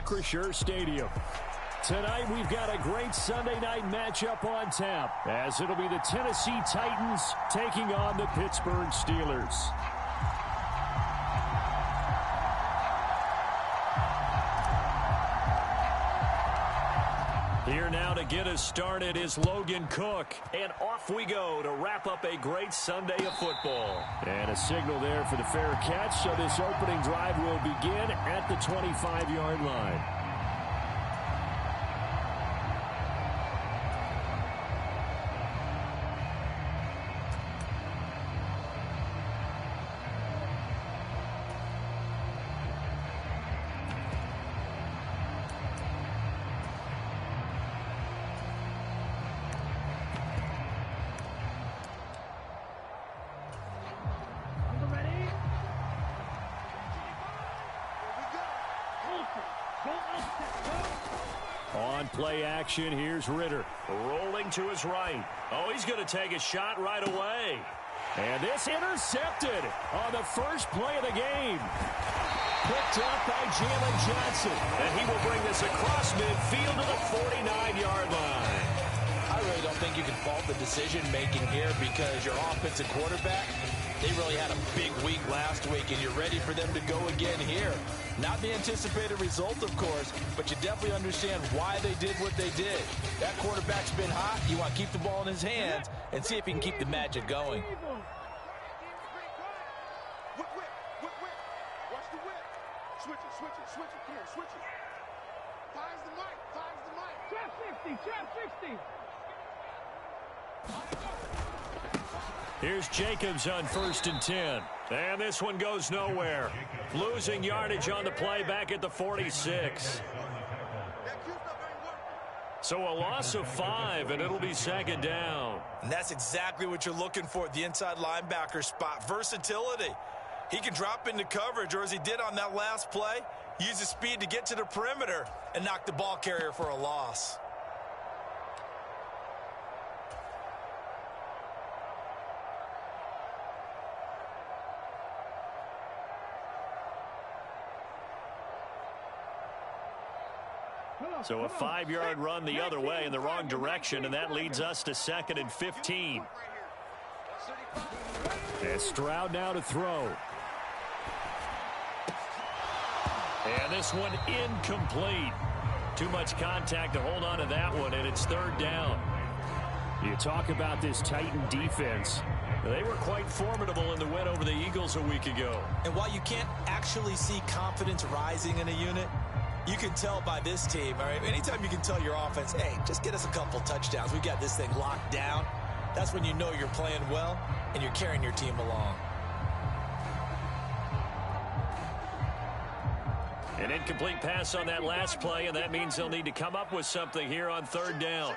Acrisure Stadium. Tonight, we've got a great Sunday night matchup on tap, as it'll be the Tennessee Titans taking on the Pittsburgh Steelers. Here now to get us started is Logan Cook. And off we go to wrap up a great Sunday of football. And a signal there for the fair catch, so this opening drive will begin at the 25-yard line. On play action, here's Ritter. Rolling to his right. Oh, he's going to take a shot right away. And this intercepted on the first play of the game. Picked up by Jalen Johnson. And he will bring this across midfield to the 49-yard line. I really don't think you can fault the decision-making here because your offensive quarterback, they really had a big week last week, and you're ready for them to go again here. Not the anticipated result, of course, but you definitely understand why they did what they did. That quarterback's been hot. You want to keep the ball in his hands and see if he can keep the magic going. Watch the whip. Switch it. Come on, switch it. Finds the mic. Trap 60. Here's Jacobs on 1st and 10. And this one goes nowhere. Losing yardage on the play back at the 46. So a loss of 5, and it'll be 2nd down. And that's exactly what you're looking for, the inside linebacker spot. Versatility. He can drop into coverage, or as he did on that last play, use his speed to get to the perimeter and knock the ball carrier for a loss. So a 5-yard run the other way in the wrong direction, and that leads us to 2nd and 15. And Stroud now to throw. And this one incomplete. Too much contact to hold on to that one, and it's 3rd down. You talk about this Titan defense. They were quite formidable in the win over the Eagles a week ago. And while you can't actually see confidence rising in a unit, you can tell by this team, all right? Anytime you can tell your offense, hey, just get us a couple touchdowns. We got this thing locked down. That's when you know you're playing well and you're carrying your team along. An incomplete pass on that last play, and that means they'll need to come up with something here on 3rd down.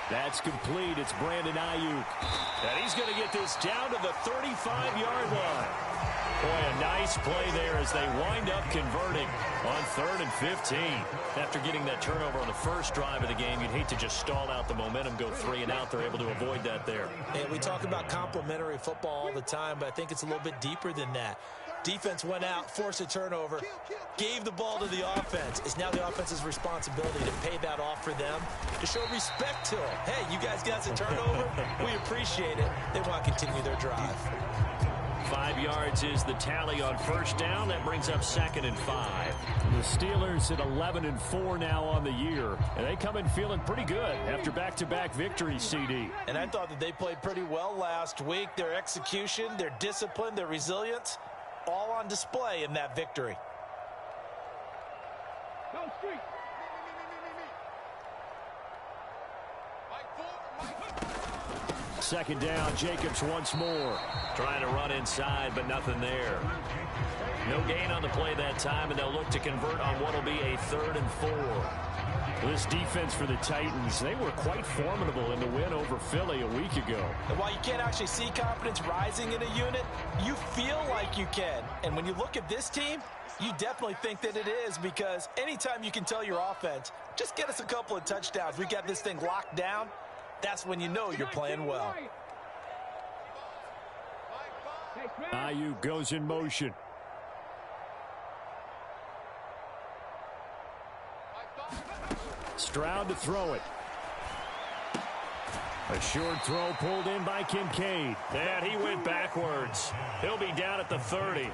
That's complete. It's Brandon Ayuk. And he's going to get this down to the 35-yard line. Boy, a nice play there as they wind up converting on 3rd and 15. After getting that turnover on the first drive of the game, you'd hate to just stall out the momentum, go 3 and out. They're able to avoid that there. Hey, we talk about complementary football all the time, but I think it's a little bit deeper than that. Defense went out, forced a turnover, gave the ball to the offense. It's now the offense's responsibility to pay that off for them, to show respect to them. Hey, you guys got a turnover? We appreciate it. They want to continue their drive. 5 yards is the tally on 1st down. That brings up 2nd and 5. The Steelers at 11-4 now on the year. And they come in feeling pretty good after back-to-back victories, CD. And I thought that they played pretty well last week. Their execution, their discipline, their resilience, all on display in that victory. Go street. 2nd down, Jacobs once more. Trying to run inside, but nothing there. No gain on the play that time, and they'll look to convert on what will be a 3rd and 4. This defense for the Titans, they were quite formidable in the win over Philly a week ago. And while you can't actually see confidence rising in a unit, you feel like you can. And when you look at this team, you definitely think that it is, because anytime you can tell your offense, just get us a couple of touchdowns, we got this thing locked down, that's when you know you're playing well. Ayuk goes in motion. Stroud to throw it. A short throw pulled in by Kincaid. And he went backwards. He'll be down at the 30.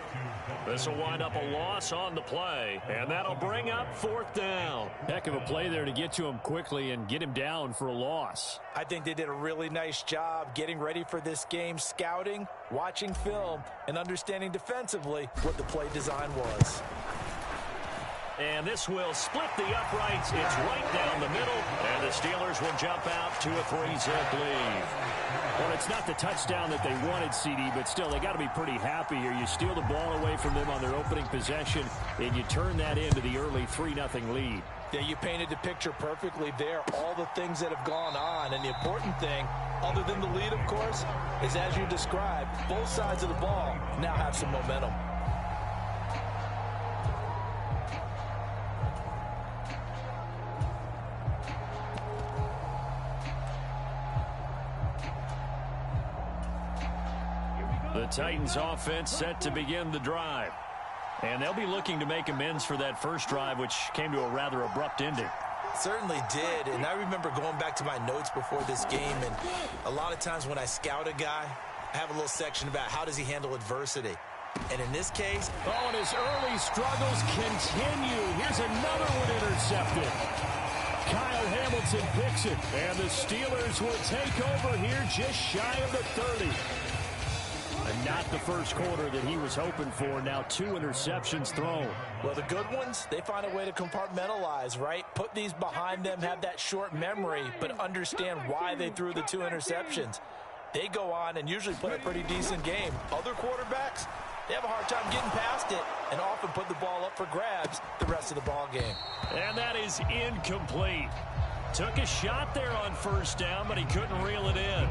This will wind up a loss on the play, and that'll bring up 4th down. Heck of a play there to get to him quickly and get him down for a loss. I think they did a really nice job getting ready for this game, scouting, watching film, and understanding defensively what the play design was. And this will split the uprights. It's right down the middle. And the Steelers will jump out to a 3-zip lead. Well, it's not the touchdown that they wanted, CD, but still, they got to be pretty happy here. You steal the ball away from them on their opening possession, and you turn that into the early 3-0 lead. Yeah, you painted the picture perfectly there. All the things that have gone on. And the important thing, other than the lead, of course, is as you described, both sides of the ball now have some momentum. The Titans offense set to begin the drive. And they'll be looking to make amends for that first drive, which came to a rather abrupt ending. Certainly did. And I remember going back to my notes before this game, and a lot of times when I scout a guy, I have a little section about how does he handle adversity. And in this case... Oh, and his early struggles continue. Here's another one intercepted. Kyle Hamilton picks it, and the Steelers will take over here just shy of the 30. And not the first quarter that he was hoping for. Now 2 interceptions thrown. Well, the good ones, they find a way to compartmentalize, right? Put these behind them, have that short memory, but understand why they threw the 2 interceptions. They go on and usually play a pretty decent game. Other quarterbacks, they have a hard time getting past it and often put the ball up for grabs the rest of the ball game. And that is incomplete. Took a shot there on first down, but he couldn't reel it in.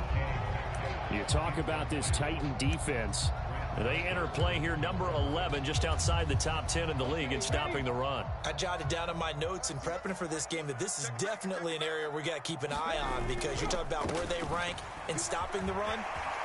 You talk about this Titan defense. They enter play here, number 11, just outside the top 10 in the league in stopping the run. I jotted down in my notes in prepping for this game that this is definitely an area we got to keep an eye on, because you talk about where they rank in stopping the run.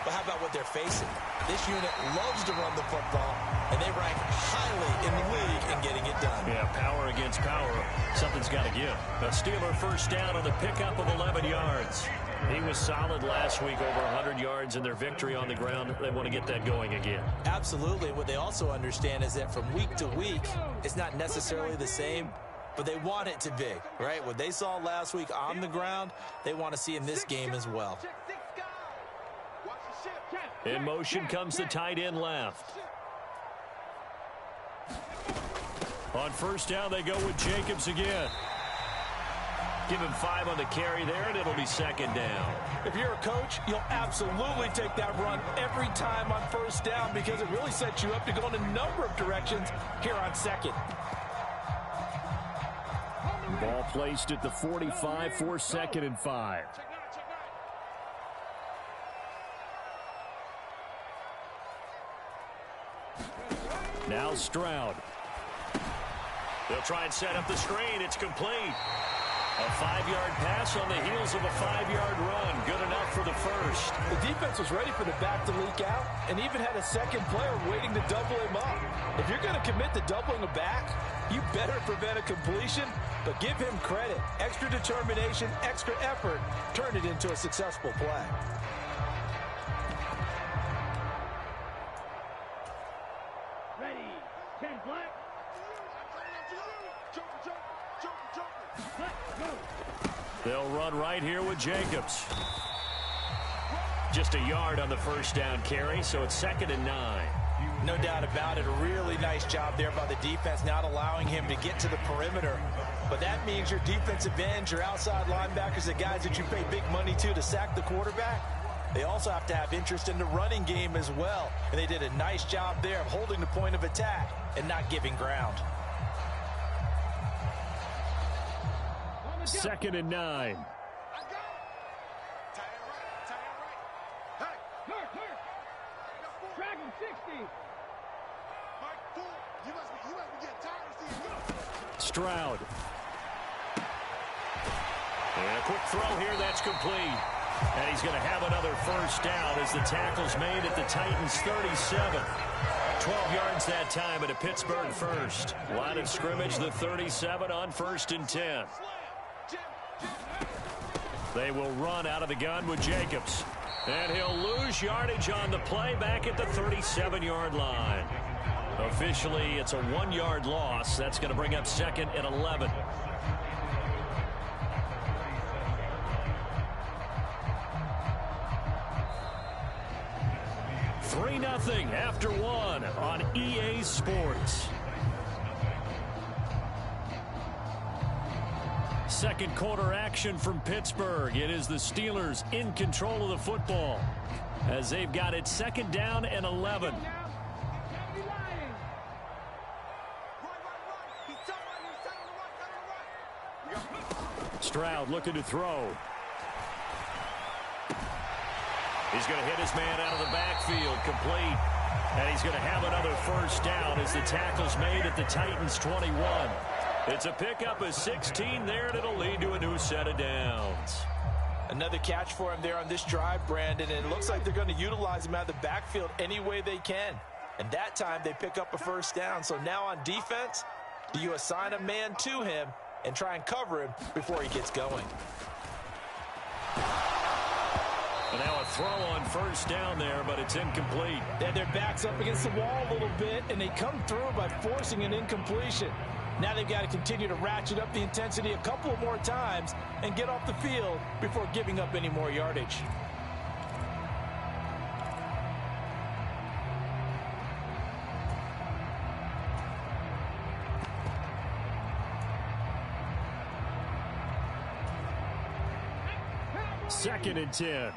But how about what they're facing? This unit loves to run the football, and they rank highly in the league in getting it done. Yeah, power against power. Something's got to give. A Steeler first down on the pickup of 11 yards. He was solid last week, over 100 yards in their victory on the ground. They want to get that going again. Absolutely. What they also understand is that from week to week, it's not necessarily the same, but they want it to be, right? What they saw last week on the ground, they want to see in this game as well. In motion comes the tight end left. On first down, they go with Jacobs again. Give him 5 on the carry there, and it'll be second down. If you're a coach, you'll absolutely take that run every time on first down, because it really sets you up to go in a number of directions here on second. Ball placed at the 45 for 2nd and 5. Now Stroud. They'll try and set up the screen. It's complete. A 5-yard pass on the heels of a 5-yard run. Good enough for the first. The defense was ready for the back to leak out and even had a second player waiting to double him up. If you're going to commit to doubling a back, you better prevent a completion, but give him credit. Extra determination, extra effort, turn it into a successful play. Ready, 10 black. They'll run right here with Jacobs. Just a yard on the first down carry, so it's 2nd and 9. No doubt about it. A really nice job there by the defense, not allowing him to get to the perimeter. But that means your defensive ends, your outside linebackers, the guys that you pay big money to sack the quarterback, they also have to have interest in the running game as well. And they did a nice job there of holding the point of attack and not giving ground. 2nd and 9. Stroud. And a quick throw here, that's complete. And he's going to have another first down as the tackle's made at the Titans' 37. 12 yards that time at a Pittsburgh first. Line of scrimmage, the 37 on 1st and 10. They will run out of the gun with Jacobs. And he'll lose yardage on the play back at the 37-yard line. Officially, it's a 1-yard loss. That's going to bring up 2nd and 11. Nothing after 1 on EA Sports. Second quarter action from Pittsburgh. It is the Steelers in control of the football as they've got it 2nd down and 11. Stroud looking to throw. He's going to hit his man out of the backfield, complete. And he's going to have another first down as the tackle's made at the Titans' 21. It's a pickup of 16 there, and it'll lead to a new set of downs. Another catch for him there on this drive, Brandon, and it looks like they're going to utilize him out of the backfield any way they can. And that time they pick up a first down. So now on defense, do you assign a man to him and try and cover him before he gets going? And now a throw on first down there, but it's incomplete. And their back's up against the wall a little bit, and they come through by forcing an incompletion. Now they've got to continue to ratchet up the intensity a couple of more times and get off the field before giving up any more yardage. Second and 10.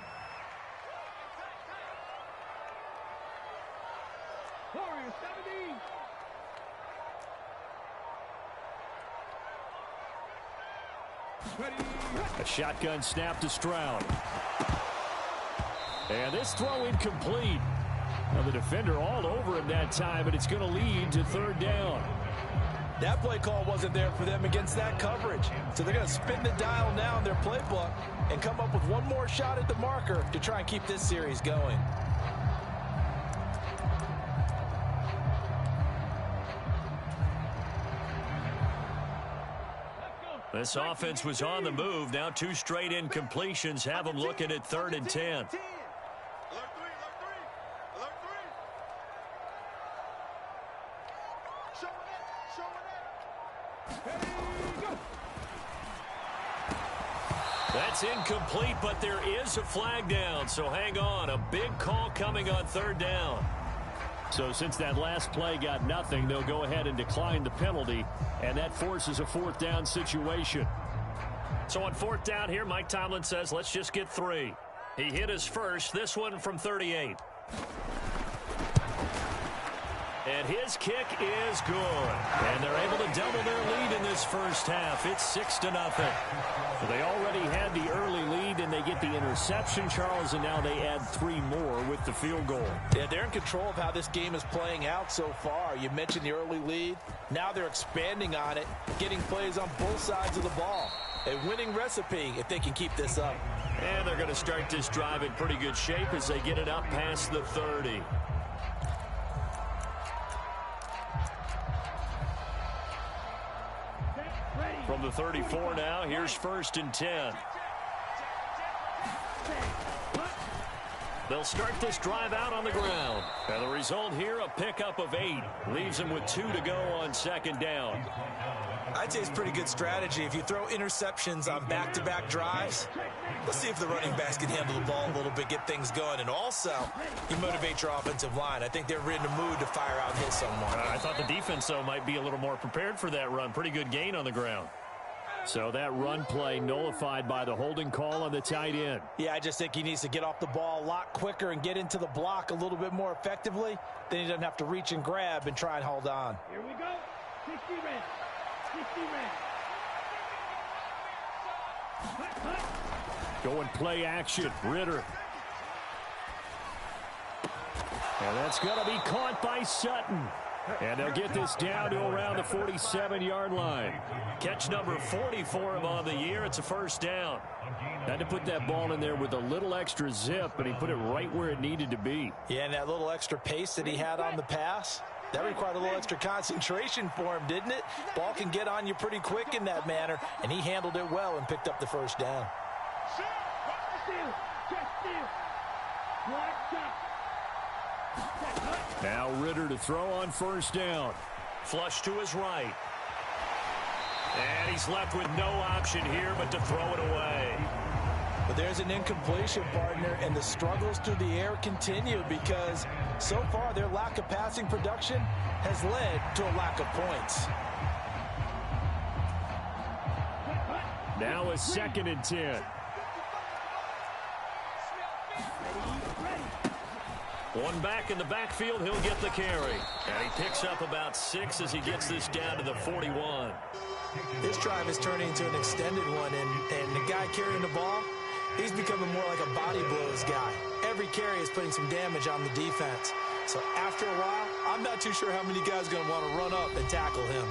A shotgun snap to Stroud. And this throw incomplete. Now the defender all over him that time, but it's going to lead to 3rd down. That play call wasn't there for them against that coverage. So they're going to spin the dial now in their playbook and come up with one more shot at the marker to try and keep this series going. This offense was on the move. Now 2 straight incompletions have them looking at 3rd and 10. That's incomplete, but there is a flag down, so hang on. A big call coming on 3rd down. So since that last play got nothing, they'll go ahead and decline the penalty, and that forces a 4th down situation. So on 4th down here, Mike Tomlin says, let's just get 3. He hit his first, this one from 38. And his kick is good. And they're able to double their lead in this first half. It's 6-0. They already had the early lead, and they get the interception, Charles, and now they add 3 more with the field goal. Yeah, they're in control of how this game is playing out so far. You mentioned the early lead. Now they're expanding on it, getting plays on both sides of the ball. A winning recipe if they can keep this up. And they're going to start this drive in pretty good shape as they get it up past the 30. From the 34 now, here's 1st and 10. They'll start this drive out on the ground. And the result here, a pickup of 8. Leaves them with 2 to go on 2nd down. I'd say it's pretty good strategy. If you throw interceptions on back-to-back drives, let's see if the running backs can handle the ball a little bit, get things going. And also, you motivate your offensive line. I think they're in the mood to fire out and hit someone. I thought the defense, though, might be a little more prepared for that run. Pretty good gain on the ground. So that run play nullified by the holding call on the tight end. Yeah, I just think he needs to get off the ball a lot quicker and get into the block a little bit more effectively. Then he doesn't have to reach and grab and try and hold on. Here we go. 60 red. 60 red. Going play action. Ritter. And that's going to be caught by Sutton. And they'll get this down to around the 47-yard line. Catch number 40 for him on the year. It's a first down. Had to put that ball in there with a little extra zip, but he put it right where it needed to be. Yeah, and that little extra pace that he had on the pass, That required a little extra concentration for him, didn't it? Ball can get on you pretty quick in that manner, and he handled it well and picked up the first down. Now Ritter to throw on first down. Flush to his right. And he's left with no option here but to throw it away. But there's an incompletion, partner, and the struggles through the air continue because so far their lack of passing production has led to a lack of points. Now a 2nd and 10. One back in the backfield, he'll get the carry. And he picks up about 6 as he gets this down to the 41. This drive is turning into an extended one, and the guy carrying the ball, he's becoming more like a body blows guy. Every carry is putting some damage on the defense. So after a while, I'm not too sure how many guys are going to want to run up and tackle him.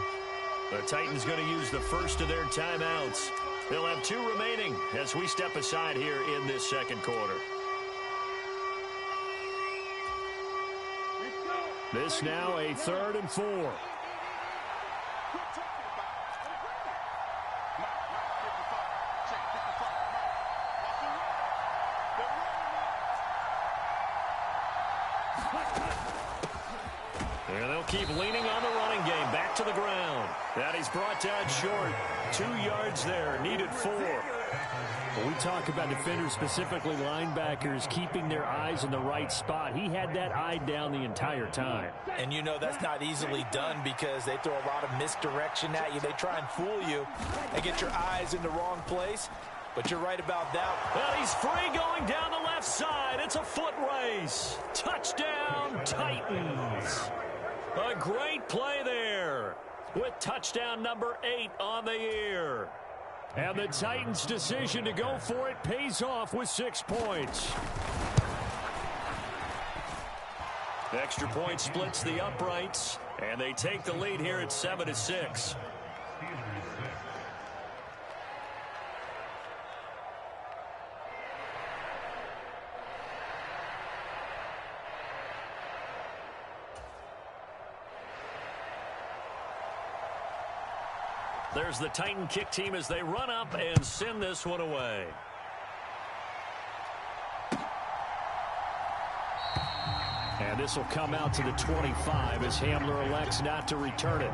The Titans going to use the first of their timeouts. They'll have 2 remaining as we step aside here in this second quarter. This now a 3rd and 4. And they'll keep leaning on the running game. Back to the ground. That he's brought down short. 2 yards there. Needed 4. When we talk about defenders, specifically linebackers, keeping their eyes in the right spot, he had that eye down the entire time. And you know that's not easily done because they throw a lot of misdirection at you. They try and fool you and get your eyes in the wrong place. But you're right about that. Well, he's free going down the left side. It's a foot race. Touchdown, Titans. A great play there with touchdown number 8 on the year. And the Titans' decision to go for it pays off with 6 points. The extra point splits the uprights, and they take the lead here at 7-6. There's the Titan kick team as they run up and send this one away. And this will come out to the 25 as Hamler elects not to return it.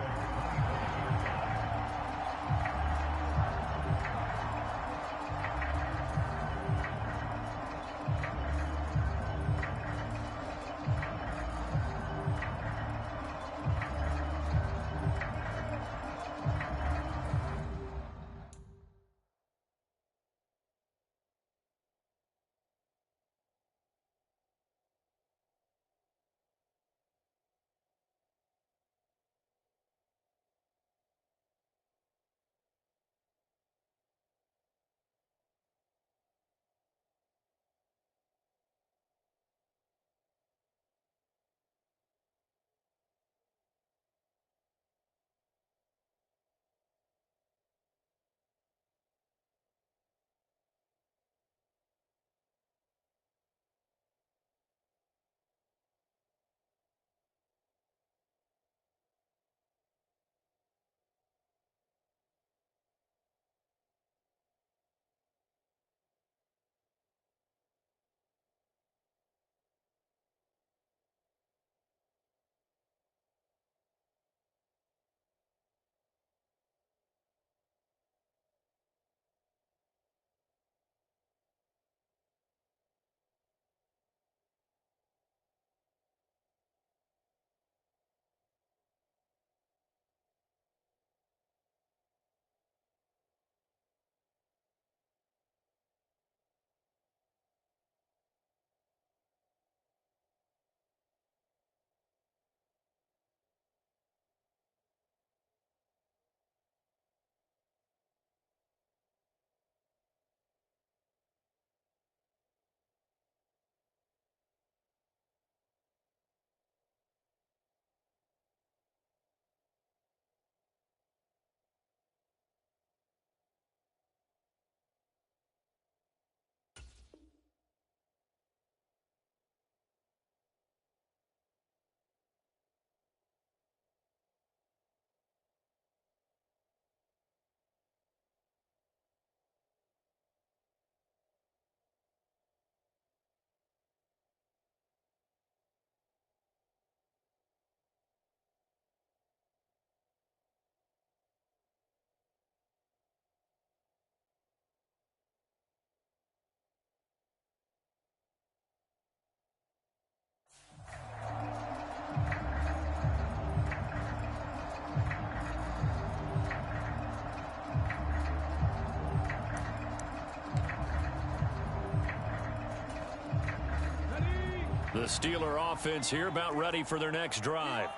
The Steeler offense here about ready for their next drive.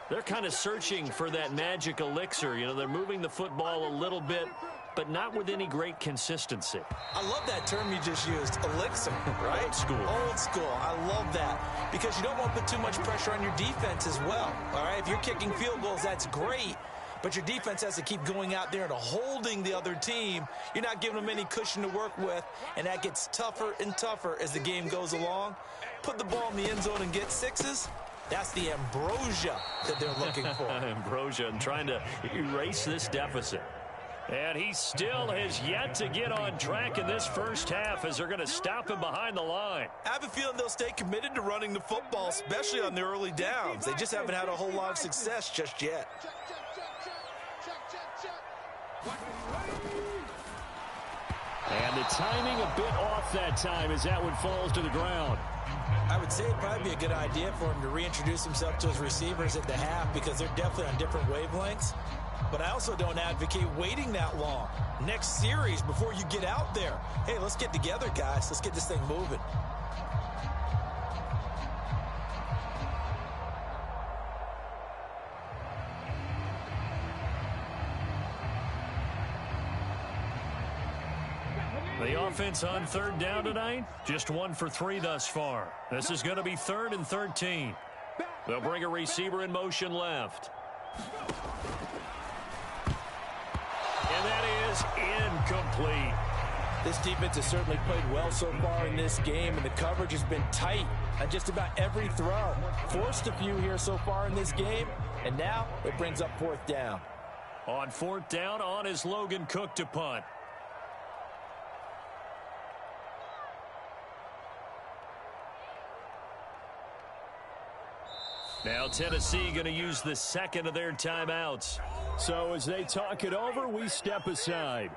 They're kind of searching for that magic elixir. You know, they're moving the football a little bit, but not with any great consistency. I love that term you just used, elixir, right? Old school. Old school. I love that because you don't want to put too much pressure on your defense as well. All right, if you're kicking field goals, that's great, but your defense has to keep going out there and holding the other team. You're not giving them any cushion to work with, and that gets tougher and tougher as the game goes along. Put the ball in the end zone and get sixes. That's the ambrosia that they're looking for. Ambrosia and trying to erase this deficit. And he still has yet to get on track in this first half as they're going to stop him behind the line. I have a feeling they'll stay committed to running the football, especially on the early downs. They just haven't had a whole lot of success just yet. And the timing a bit off that time as that one falls to the ground. I would say it'd probably be a good idea for him to reintroduce himself to his receivers at the half because they're definitely on different wavelengths. But I also don't advocate waiting that long. Next series before you get out there. Hey, let's get together, guys. Let's get this thing moving. The offense on third down tonight, just 1 for 3 thus far. This is going to be 3rd and 13. They'll bring a receiver in motion left. And that is incomplete. This defense has certainly played well so far in this game, and the coverage has been tight on just about every throw. Forced a few here so far in this game, and now it brings up 4th down. On 4th down, on is Logan Cook to punt. Now Tennessee going to use the second of their timeouts. So as they talk it over, we step aside.